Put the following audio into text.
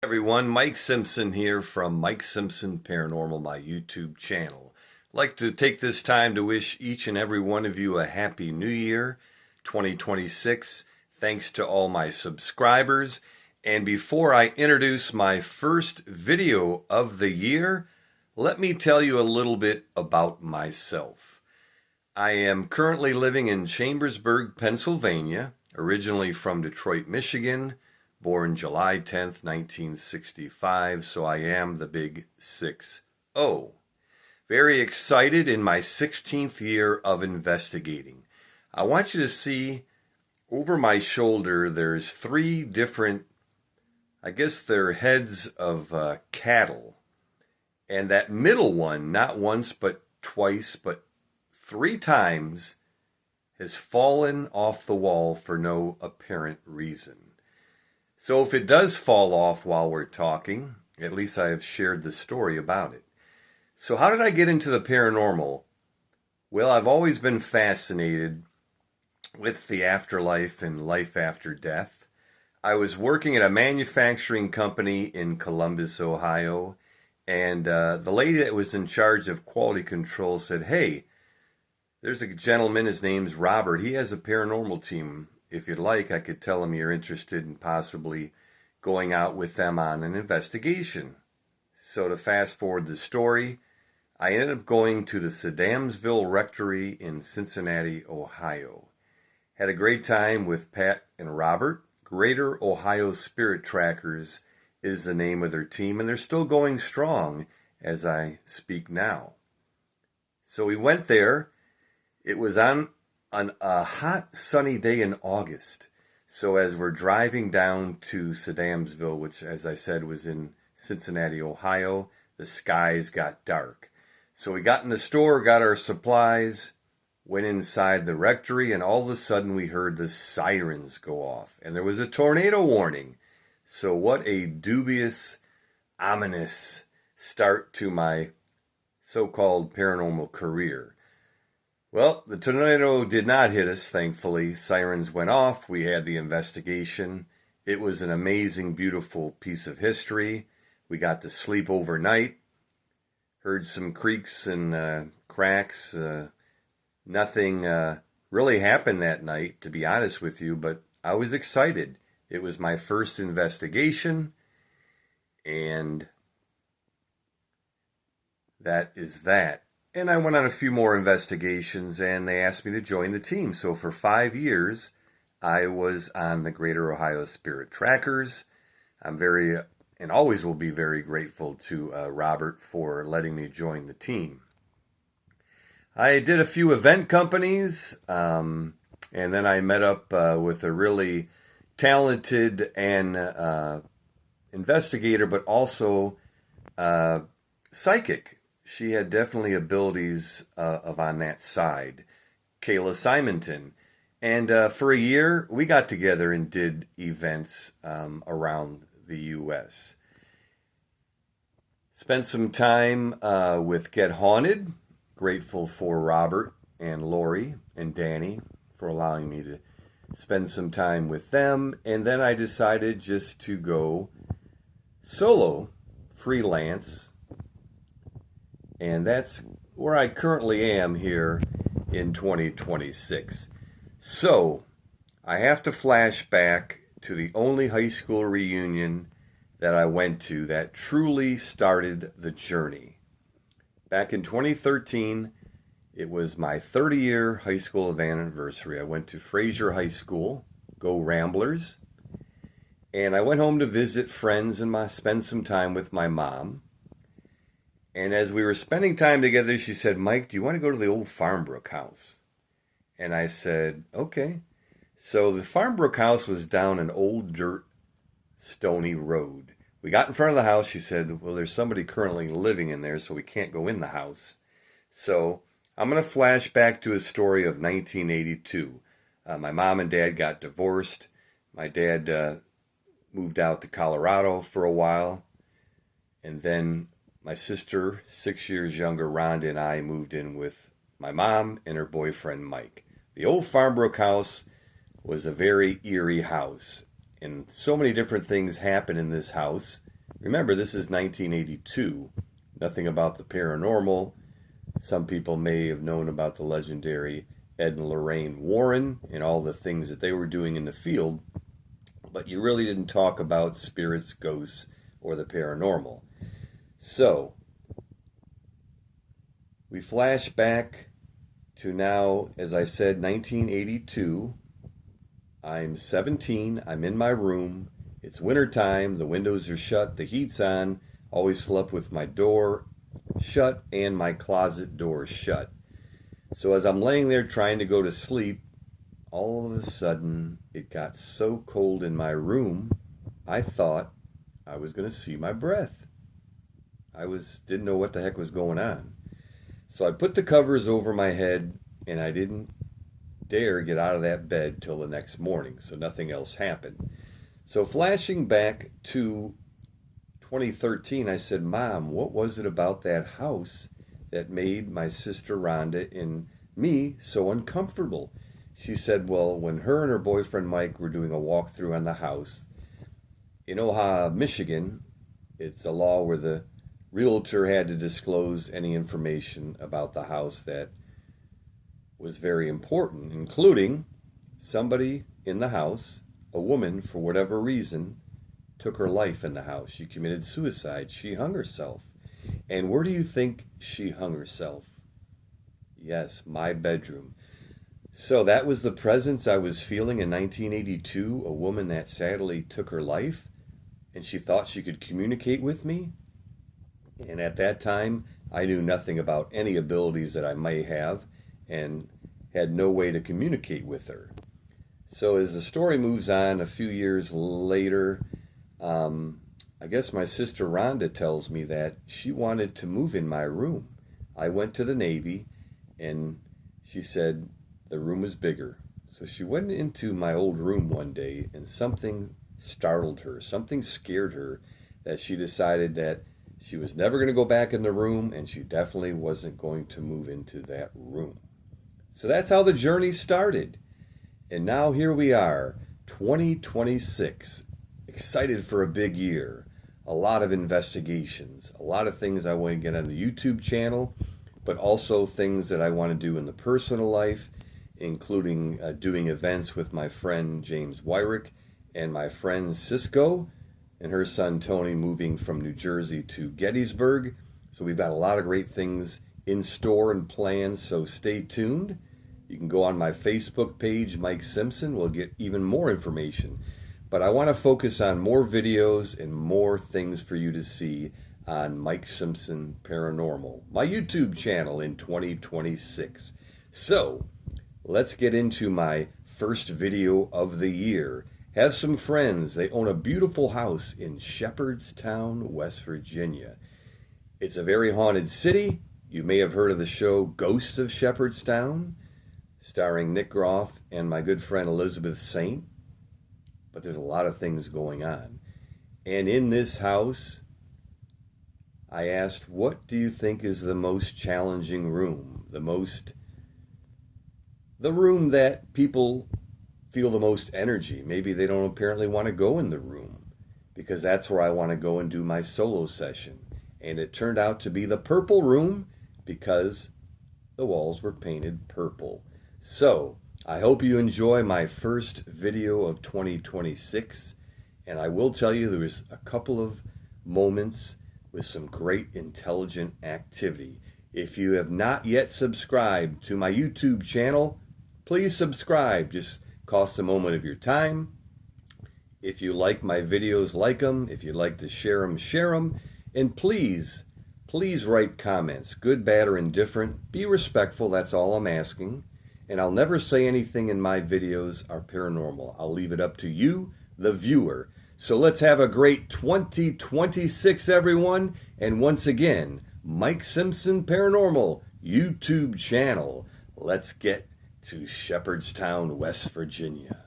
Everyone, Mike Simpson here from Mike Simpson Paranormal, my YouTube channel. I'd like to take this time to wish each and every one of you a happy new year, 2026. Thanks to all my subscribers. And before I introduce my first video of the year, let me tell you a little bit about myself. I am currently living in Chambersburg, Pennsylvania, originally from Detroit, Michigan. Born July 10th, 1965, so I am the big 6-0. Very excited in my 16th year of investigating. I want you to see over my shoulder there's three different, I guess they're heads of cattle. And that middle one, not once but twice, but three times, has fallen off the wall for no apparent reason. So if it does fall off while we're talking, at least I have shared the story about it. So how did I get into the paranormal? Well, I've always been fascinated with the afterlife and life after death. I was working at a manufacturing company in Columbus, Ohio, and the lady that was in charge of quality control said, "Hey, there's a gentleman, his name's Robert. He has a paranormal team. If you'd like, I could tell him you're interested in possibly going out with them on an investigation." So to fast forward the story, I ended up going to the Sadamsville Rectory in Cincinnati, Ohio. Had a great time with Pat and Robert. Greater Ohio Spirit Trackers is the name of their team, and they're still going strong as I speak now. So we went there. It was on a hot, sunny day in August. So as we're driving down to Sadamsville, which, as I said, was in Cincinnati, Ohio, the skies got dark. So we got in the store, got our supplies, went inside the rectory, and all of a sudden we heard the sirens go off. And there was a tornado warning. So what a dubious, ominous start to my so-called paranormal career. Well, the tornado did not hit us, thankfully. Sirens went off. We had the investigation. It was an amazing, beautiful piece of history. We got to sleep overnight. Heard some creaks and cracks. Nothing really happened that night, to be honest with you, but I was excited. It was my first investigation, and that is that. And I went on a few more investigations, and they asked me to join the team. So for 5 years, I was on the Greater Ohio Spirit Trackers. I'm very, and always will be very grateful to Robert for letting me join the team. I did a few event companies, and then I met up with a really talented and investigator, but also psychic. She had definitely abilities of on that side, Kayla Simonton. And for a year, we got together and did events around the U.S. Spent some time with Get Haunted. Grateful for Robert and Lori and Danny for allowing me to spend some time with them. And then I decided just to go solo, freelance. And that's where I currently am here in 2026. So, I have to flash back to the only high school reunion that I went to that truly started the journey. Back in 2013, it was my 30-year high school anniversary. I went to Fraser High School, go Ramblers, and I went home to visit friends and spend some time with my mom. And as we were spending time together, she said, "Mike, do you want to go to the old Farmbrook house?" And I said, "Okay." So the Farmbrook house was down an old dirt, stony road. We got in front of the house. She said, "Well, there's somebody currently living in there, so we can't go in the house." So I'm going to flash back to a story of 1982. My mom and dad got divorced. My dad moved out to Colorado for a while. And then my sister, 6 years younger, Rhonda, and I moved in with my mom and her boyfriend, Mike. The old Farmbrook house was a very eerie house. And so many different things happened in this house. Remember, this is 1982. Nothing about the paranormal. Some people may have known about the legendary Ed and Lorraine Warren and all the things that they were doing in the field, but you really didn't talk about spirits, ghosts, or the paranormal. So, we flash back to now, as I said, 1982. I'm 17, I'm in my room, it's wintertime, the windows are shut, the heat's on, always slept with my door shut and my closet door shut. So as I'm laying there trying to go to sleep, all of a sudden it got so cold in my room, I thought I was going to see my breath. Didn't know what the heck was going on. So I put the covers over my head and I didn't dare get out of that bed till the next morning, so nothing else happened. So flashing back to 2013, I said, Mom, what was it about that house that made my sister Rhonda and me so uncomfortable? She said, well, when her and her boyfriend Mike were doing a walkthrough on the house, in Omaha, Michigan, it's a law where the realtor had to disclose any information about the house that was very important, including somebody in the house, a woman, for whatever reason, took her life in the house. She committed suicide. She hung herself. And where do you think she hung herself? Yes, my bedroom. So that was the presence I was feeling in 1982, a woman that sadly took her life, and she thought she could communicate with me. And at that time, I knew nothing about any abilities that I may have and had no way to communicate with her. So as the story moves on, a few years later, I guess my sister Rhonda tells me that she wanted to move in my room. I went to the Navy, and she said the room was bigger. So she went into my old room one day, and something startled her, something scared her, that she decided that she was never going to go back in the room, and she definitely wasn't going to move into that room. So that's how the journey started. And now here we are, 2026. Excited for a big year. A lot of investigations, a lot of things I want to get on the YouTube channel, but also things that I want to do in the personal life, including doing events with my friend James Wyrick and my friend Cisco and her son Tony, moving from New Jersey to Gettysburg. So we've got a lot of great things in store and planned, so stay tuned. You can go on my Facebook page, Mike Simpson. We'll get even more information. But I want to focus on more videos and more things for you to see on Mike Simpson Paranormal, my YouTube channel in 2026. So let's get into my first video of the year. Have some friends. They own a beautiful house in Shepherdstown, West Virginia. It's a very haunted city. You may have heard of the show Ghosts of Shepherdstown, starring Nick Groff and my good friend Elizabeth Saint. But there's a lot of things going on. And in this house, I asked, what do you think is the most challenging room? The room that people feel the most energy. Maybe they don't apparently want to go in the room, because that's where I want to go and do my solo session. And it turned out to be the purple room, because the walls were painted purple. So I hope you enjoy my first video of 2026. And I will tell you, there was a couple of moments with some great intelligent activity. If you have not yet subscribed to my YouTube channel, please subscribe. Just costs a moment of your time. If you like my videos, like them. If you like to share them, share them. And please write comments, good, bad, or indifferent. Be respectful, that's all I'm asking. And I'll never say anything in my videos are paranormal. I'll leave it up to you, the viewer. So let's have a great 2026, everyone. And once again, Mike Simpson Paranormal YouTube channel. Let's get to Shepherdstown, West Virginia.